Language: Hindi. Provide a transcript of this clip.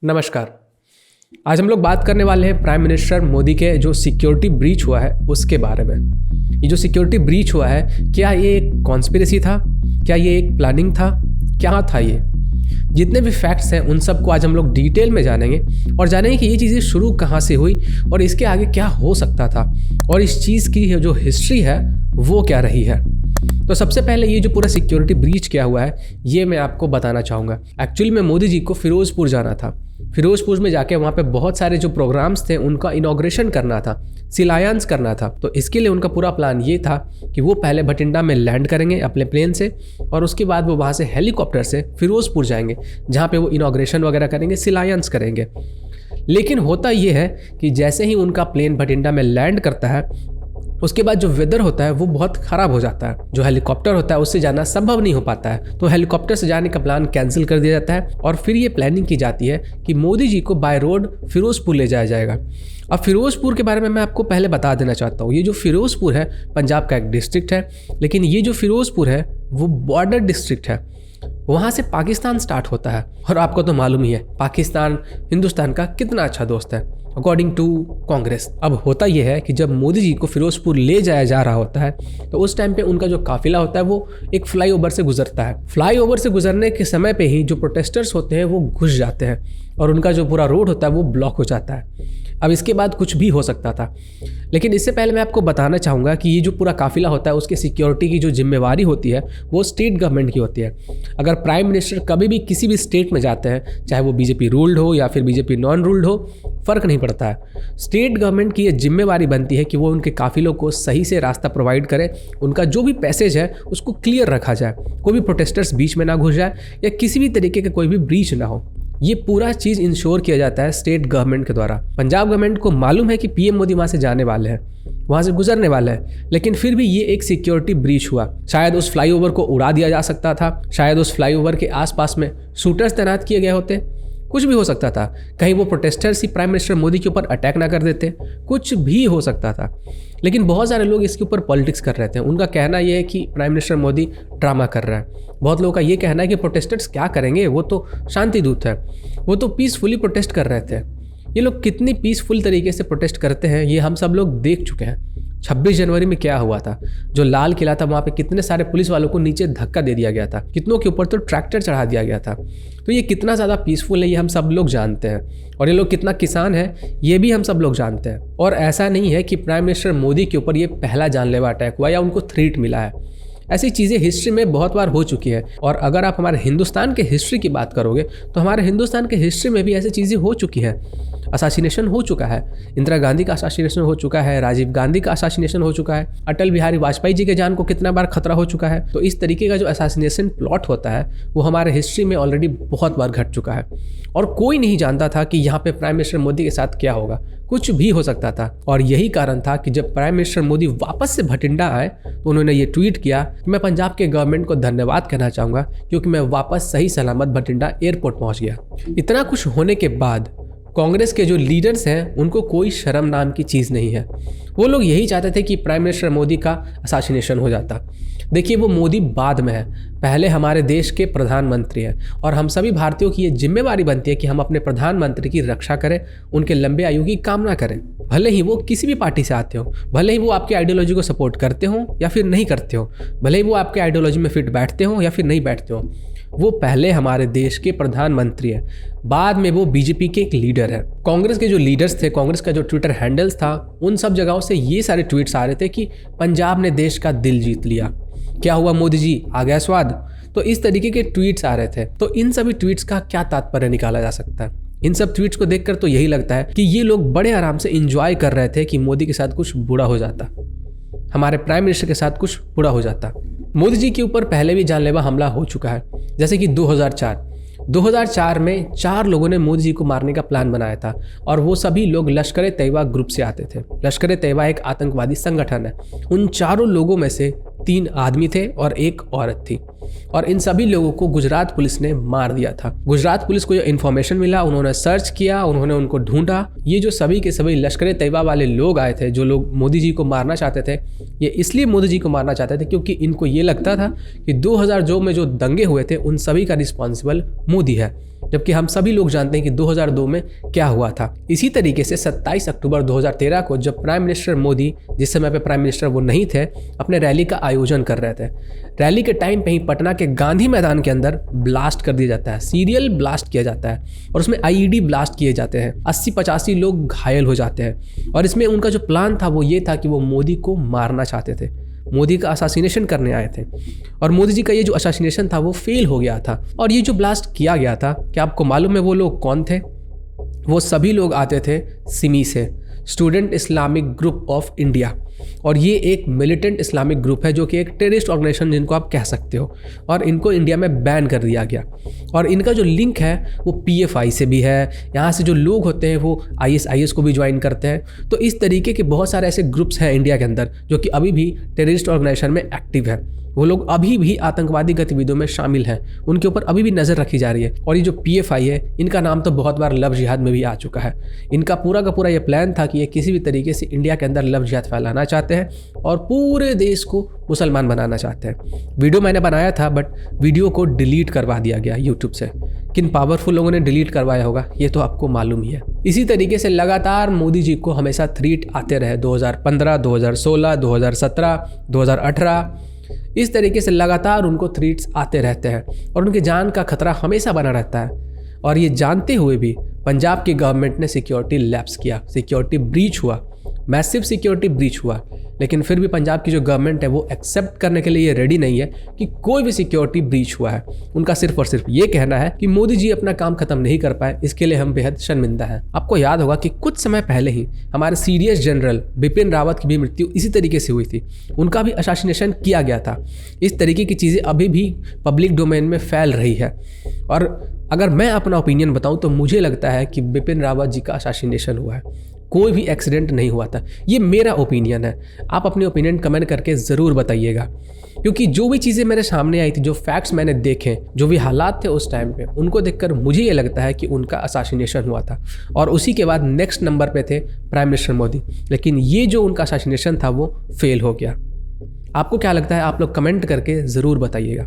नमस्कार। आज हम लोग बात करने वाले हैं प्राइम मिनिस्टर मोदी के जो सिक्योरिटी ब्रीच हुआ है उसके बारे में। ये जो सिक्योरिटी ब्रीच हुआ है, क्या ये एक कॉन्स्पिरेसी था, क्या ये एक प्लानिंग था, क्या था ये? जितने भी फैक्ट्स हैं उन सबको आज हम लोग डिटेल में जानेंगे और जानेंगे कि ये चीज़ें शुरू कहाँ से हुई और इसके आगे क्या हो सकता था और इस चीज़ की जो हिस्ट्री है वो क्या रही है। तो सबसे पहले ये जो पूरा सिक्योरिटी ब्रीच क्या हुआ है ये मैं आपको बताना चाहूँगा। एक्चुअली में मोदी जी को फिरोजपुर जाना था। फिरोजपुर में जाके वहाँ पे बहुत सारे जो प्रोग्राम्स थे उनका इनॉग्रेशन करना था, शिलान्यास करना था। तो इसके लिए उनका पूरा प्लान ये था कि वो पहले भटिंडा में लैंड करेंगे अपने प्लेन से और उसके बाद वो वहाँ से हेलीकॉप्टर से फिरोजपुर जाएंगे जहाँ पे वो इनॉग्रेशन वगैरह करेंगे, शिलान्यास करेंगे। लेकिन होता ये है कि जैसे ही उनका प्लेन भटिंडा में लैंड करता है उसके बाद जो वेदर होता है वो बहुत ख़राब हो जाता है। जो हेलीकॉप्टर होता है उससे जाना संभव नहीं हो पाता है, तो हेलीकॉप्टर से जाने का प्लान कैंसिल कर दिया जाता है और फिर ये प्लानिंग की जाती है कि मोदी जी को बाय रोड फिरोजपुर ले जाया जाएगा। अब फिरोजपुर के बारे में मैं आपको पहले बता देना चाहता हूँ। ये जो फिरोजपुर है पंजाब का एक डिस्ट्रिक्ट है, लेकिन ये जो फिरोजपुर है वो बॉर्डर डिस्ट्रिक्ट है। वहाँ से पाकिस्तान स्टार्ट होता है और आपको तो मालूम ही है पाकिस्तान हिंदुस्तान का कितना अच्छा दोस्त है अकॉर्डिंग टू कांग्रेस। अब होता यह है कि जब मोदी जी को फिरोजपुर ले जाया जा रहा होता है तो उस टाइम पे उनका जो काफिला होता है वो एक फ्लाईओवर से गुजरता है। फ्लाईओवर से गुजरने के समय पे ही जो प्रोटेस्टर्स होते हैं वो घुस जाते हैं और उनका जो पूरा रोड होता है वो ब्लॉक हो जाता है। अब इसके बाद कुछ भी हो सकता था, लेकिन इससे पहले मैं आपको बताना चाहूँगा कि ये जो पूरा काफिला होता है उसके सिक्योरिटी की जो जिम्मेवारी होती है वो स्टेट गवर्नमेंट की होती है। अगर प्राइम मिनिस्टर कभी भी किसी भी स्टेट में जाते हैं, चाहे वो बीजेपी रूल्ड हो या फिर बीजेपी नॉन रूल्ड हो, फ़र्क नहीं पड़ता है। स्टेट गवर्नमेंट की ये जिम्मेवारी बनती है कि वो उनके काफिलों को सही से रास्ता प्रोवाइड करे, उनका जो भी पैसेज है उसको क्लियर रखा जाए, कोई भी प्रोटेस्टर्स बीच में ना घुस जाए या किसी भी तरीके का कोई भी ब्रीच ना हो। ये पूरा चीज़ इंश्योर किया जाता है स्टेट गवर्नमेंट के द्वारा। पंजाब गवर्नमेंट को मालूम है कि पीएम मोदी वहाँ से जाने वाले हैं, वहाँ से गुजरने वाले हैं, लेकिन फिर भी ये एक सिक्योरिटी ब्रीच हुआ। शायद उस फ्लाईओवर को उड़ा दिया जा सकता था, शायद उस फ्लाईओवर के आसपास में शूटर्स तैनात किए गए होते, कुछ भी हो सकता था। कहीं वो प्रोटेस्टर्स ही प्राइम मिनिस्टर मोदी के ऊपर अटैक ना कर देते, कुछ भी हो सकता था। लेकिन बहुत सारे लोग इसके ऊपर पॉलिटिक्स कर रहे थे। उनका कहना यह है कि प्राइम मिनिस्टर मोदी ड्रामा कर रहा है। बहुत लोगों का ये कहना है कि प्रोटेस्टर्स क्या करेंगे, वो तो शांति दूत है, वो तो पीसफुली प्रोटेस्ट कर रहे थे। ये लोग कितनी पीसफुल तरीके से प्रोटेस्ट करते हैं ये हम सब लोग देख चुके हैं। 26 जनवरी में क्या हुआ था, जो लाल किला था वहाँ पे कितने सारे पुलिस वालों को नीचे धक्का दे दिया गया था, कितनों के ऊपर तो ट्रैक्टर चढ़ा दिया गया था। तो ये कितना ज़्यादा पीसफुल है ये हम सब लोग जानते हैं, और ये लोग कितना किसान है ये भी हम सब लोग जानते हैं। और ऐसा नहीं है कि प्राइम मिनिस्टर मोदी के ऊपर ये पहला जानलेवा अटैक हुआ या उनको थ्रेट मिला है। ऐसी चीज़ें हिस्ट्री में बहुत बार हो चुकी है। और अगर आप हमारे हिंदुस्तान के हिस्ट्री की बात करोगे तो हमारे हिंदुस्तान के हिस्ट्री में भी ऐसी चीज़ें हो चुकी हैं। असासिनेशन हो चुका है, इंदिरा गांधी का असासिनेशन हो चुका है, राजीव गांधी का असासिनेशन हो चुका है, अटल बिहारी वाजपेयी जी के जान को कितना बार खतरा हो चुका है। तो इस तरीके का जो असासिनेशन प्लॉट होता है वो हमारे हिस्ट्री में ऑलरेडी बहुत बार घट चुका है और कोई नहीं जानता था कि यहाँ पे प्राइम मिनिस्टर मोदी के साथ क्या होगा, कुछ भी हो सकता था। और यही कारण था कि जब प्राइम मिनिस्टर मोदी वापस से भटिंडा आए तो उन्होंने ये ट्वीट किया कि मैं पंजाब के गवर्नमेंट को धन्यवाद कहना चाहूँगा क्योंकि मैं वापस सही सलामत भटिंडा एयरपोर्ट पहुँच गया। इतना कुछ होने के बाद कांग्रेस के जो लीडर्स हैं उनको कोई शर्म नाम की चीज़ नहीं है। वो लोग यही चाहते थे कि प्राइम मिनिस्टर मोदी का असासिनेशन हो जाता। देखिए, वो मोदी बाद में है, पहले हमारे देश के प्रधानमंत्री हैं और हम सभी भारतीयों की ये जिम्मेवारी बनती है कि हम अपने प्रधानमंत्री की रक्षा करें, उनके लंबे आयु की कामना करें। भले ही वो किसी भी पार्टी से आते हो, भले ही वो आपके आइडियोलॉजी को सपोर्ट करते हो या फिर नहीं करते हो, भले ही वो आपके आइडियोलॉजी में फिट बैठते हो या फिर नहीं बैठते हो, वो पहले हमारे देश के प्रधानमंत्री है, बाद में वो बीजेपी के एक लीडर है। कांग्रेस के जो लीडर्स थे, कांग्रेस का जो ट्विटर हैंडल्स था, उन सब जगहों से ये सारे ट्वीट्स आ रहे थे कि पंजाब ने देश का दिल जीत लिया, क्या हुआ मोदी जी, आ गया स्वाद। तो इस तरीके के ट्वीट्स आ रहे थे। तो इन सभी ट्वीट्स का क्या तात्पर्य निकाला जा सकता है? इन सब ट्वीट्स को देखकर तो यही लगता है कि ये लोग बड़े आराम से एंजॉय कर रहे थे कि मोदी के साथ कुछ बुरा हो जाता, हमारे प्राइम मिनिस्टर के साथ कुछ बुरा हो जाता। मोदी जी के ऊपर पहले भी जानलेवा हमला हो चुका है, जैसे कि 2004 में 4 लोगों ने मोदी जी को मारने का प्लान बनाया था और वो सभी लोग लश्कर तैयबा ग्रुप से आते थे। लश्कर तैयबा एक आतंकवादी संगठन है। उन चारों लोगों में से 3 आदमी थे और 1 औरत थी और इन सभी लोगों को गुजरात पुलिस ने मार दिया था। गुजरात पुलिस को ये इन्फॉर्मेशन मिला, उन्होंने सर्च किया, उन्होंने उनको ढूंढा। ये जो सभी के सभी लश्कर तैयबा वाले लोग आए थे, जो लोग मोदी जी को मारना चाहते थे, ये इसलिए मोदी जी को मारना चाहते थे क्योंकि इनको ये लगता था कि 2002 में जो दंगे हुए थे उन सभी का रिस्पॉन्सिबल मोदी है। जबकि हम सभी लोग जानते हैं कि 2002 में क्या हुआ था। इसी तरीके से 27 अक्टूबर 2013 को जब प्राइम मिनिस्टर मोदी, जिस समय पे प्राइम मिनिस्टर वो नहीं थे, अपने रैली का आयोजन कर रहे थे, रैली के टाइम पे ही पटना के गांधी मैदान के अंदर ब्लास्ट कर दिया जाता है, सीरियल ब्लास्ट किया जाता है और उसमें आईईडी ब्लास्ट किए जाते हैं। 80-85 लोग घायल हो जाते हैं और इसमें उनका जो प्लान था वो ये था कि वो मोदी को मारना चाहते थे, मोदी का असासिनेशन करने आए थे। और मोदी जी का ये जो असासिनेशन था वो फेल हो गया था। और ये जो ब्लास्ट किया गया था, क्या आपको मालूम है वो लोग कौन थे? वो सभी लोग आते थे सिमी से, student Islamic group of India. और ये एक मिलिटेंट इस्लामिक ग्रुप है जो कि एक टेररिस्ट ऑर्गेनाइजेशन जिनको आप कह सकते हो, और इनको इंडिया में बैन कर दिया गया। और इनका जो लिंक है वो पीएफआई से भी है, यहाँ से जो लोग होते हैं वो आईएसआईएस को भी ज्वाइन करते हैं। तो इस तरीके के बहुत सारे ऐसे ग्रुप्स हैं इंडिया के अंदर जो कि अभी भी टेररिस्ट ऑर्गेनाइजेशन में एक्टिव है। वो लोग अभी भी आतंकवादी गतिविधियों में शामिल हैं, उनके ऊपर अभी भी नज़र रखी जा रही है। और ये जो पीएफआई है, इनका नाम तो बहुत बार लव जिहाद में भी आ चुका है। इनका पूरा का पूरा ये प्लान था कि ये किसी भी तरीके से इंडिया के अंदर लव जिहाद फैलाना चाहते हैं और पूरे देश को मुसलमान बनाना चाहते हैं। वीडियो मैंने बनाया था बट वीडियो को डिलीट करवा दिया गया यूट्यूब से। किन पावरफुल लोगों ने डिलीट करवाया होगा ये तो आपको मालूम ही है। इसी तरीके से लगातार मोदी जी को हमेशा थ्रेट आते रहे, 2015, 2016, 2017, 2018, इस तरीके से लगातार उनको थ्रेट्स आते रहते हैं और उनकी जान का खतरा हमेशा बना रहता है। और ये जानते हुए भी पंजाब की गवर्नमेंट ने सिक्योरिटी लैप्स किया, सिक्योरिटी ब्रीच हुआ, मैसिव सिक्योरिटी ब्रीच हुआ। लेकिन फिर भी पंजाब की जो गवर्नमेंट है वो एक्सेप्ट करने के लिए ये रेडी नहीं है कि कोई भी सिक्योरिटी ब्रीच हुआ है। उनका सिर्फ और सिर्फ ये कहना है कि मोदी जी अपना काम खत्म नहीं कर पाए, इसके लिए हम बेहद शर्मिंदा हैं। आपको याद होगा कि कुछ समय पहले ही हमारे सीडीएस जनरल बिपिन रावत की भी मृत्यु इसी तरीके से हुई थी, उनका भी असासिनेशन किया गया था। इस तरीके की चीज़ें अभी भी पब्लिक डोमेन में फैल रही है। और अगर मैं अपना ओपिनियन बताऊं तो मुझे लगता है कि बिपिन रावत जी का असासिनेशन हुआ है, कोई भी एक्सीडेंट नहीं हुआ था। ये मेरा ओपिनियन है, आप अपने ओपिनियन कमेंट करके ज़रूर बताइएगा। क्योंकि जो भी चीज़ें मेरे सामने आई थी, जो फैक्ट्स मैंने देखे, जो भी हालात थे उस टाइम पे, उनको देखकर मुझे ये लगता है कि उनका असासिनेशन हुआ था। और उसी के बाद नेक्स्ट नंबर पे थे प्राइम मिनिस्टर मोदी। लेकिन ये जो उनका असासिनेशन था वो फेल हो गया। आपको क्या लगता है? आप लोग कमेंट करके ज़रूर बताइएगा।